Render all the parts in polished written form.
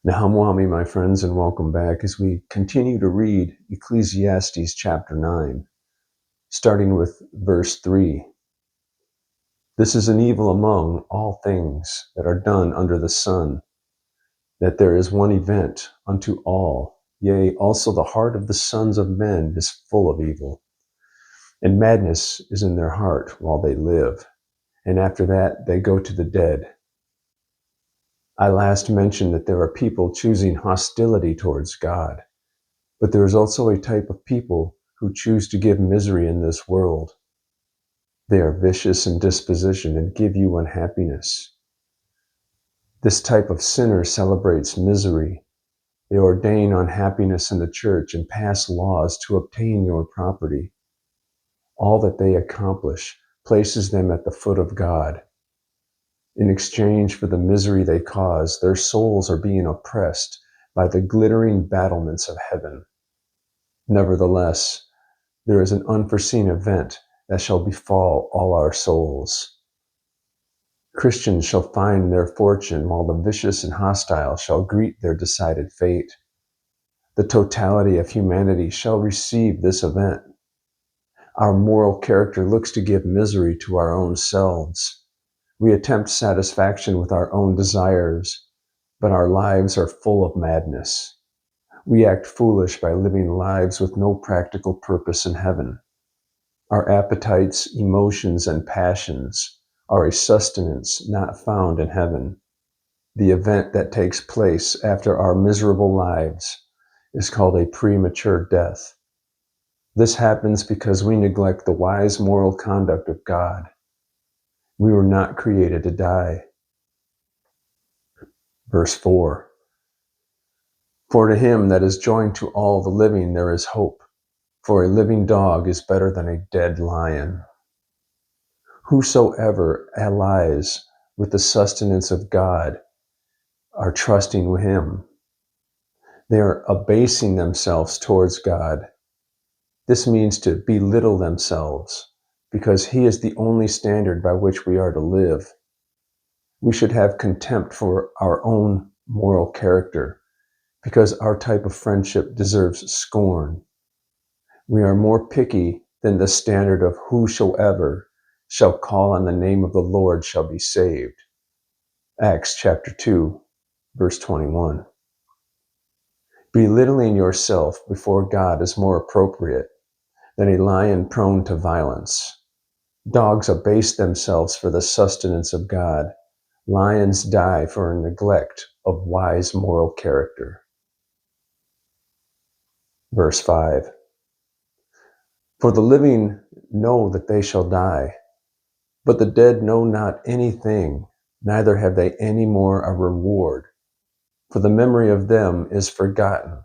Nahamwami, my friends, and welcome back as we continue to read Ecclesiastes chapter 9, starting with verse 3. This is an evil among all things that are done under the sun, that there is one event unto all, yea, also the heart of the sons of men is full of evil, and madness is in their heart while they live, and after that they go to the dead. I last mentioned that there are people choosing hostility towards God. But there is also a type of people who choose to give misery in this world. They are vicious in disposition and give you unhappiness. This type of sinner celebrates misery. They ordain unhappiness in the church and pass laws to obtain your property. All that they accomplish places them at the foot of God. In exchange for the misery they cause, their souls are being oppressed by the glittering battlements of heaven. Nevertheless, there is an unforeseen event that shall befall all our souls. Christians shall find their fortune, while the vicious and hostile shall greet their decided fate. The totality of humanity shall receive this event. Our moral character looks to give misery to our own selves. We attempt satisfaction with our own desires, but our lives are full of madness. We act foolish by living lives with no practical purpose in heaven. Our appetites, emotions, and passions are a sustenance not found in heaven. The event that takes place after our miserable lives is called a premature death. This happens because we neglect the wise moral conduct of God. We were not created to die. Verse 4. For to him that is joined to all the living there is hope, for a living dog is better than a dead lion. Whosoever allies with the sustenance of God are trusting with him. They are abasing themselves towards God. This means to belittle themselves, because he is the only standard by which we are to live. We should have contempt for our own moral character, because our type of friendship deserves scorn. We are more picky than the standard of whosoever shall call on the name of the Lord shall be saved. Acts chapter 2, verse 21. Belittling yourself before God is more appropriate than a lion prone to violence. Dogs abase themselves for the sustenance of God. Lions die for a neglect of wise moral character. Verse 5. For the living know that they shall die, but the dead know not anything, neither have they any more a reward, for the memory of them is forgotten.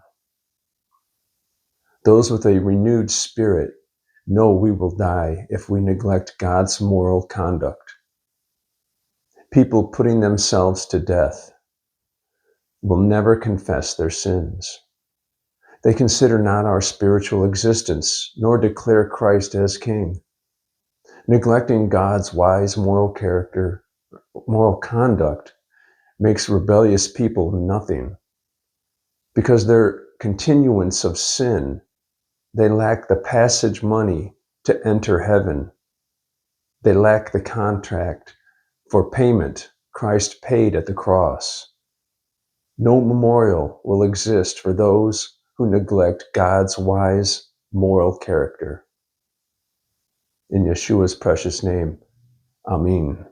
Those with a renewed spirit know we will die if we neglect God's moral conduct. People putting themselves to death will never confess their sins. They consider not our spiritual existence, nor declare Christ as King. Neglecting God's wise moral conduct makes rebellious people nothing. Because their continuance of sin, they lack the passage money to enter heaven. They lack the contract for payment Christ paid at the cross. No memorial will exist for those who neglect God's wise moral character. In Yeshua's precious name, Amen.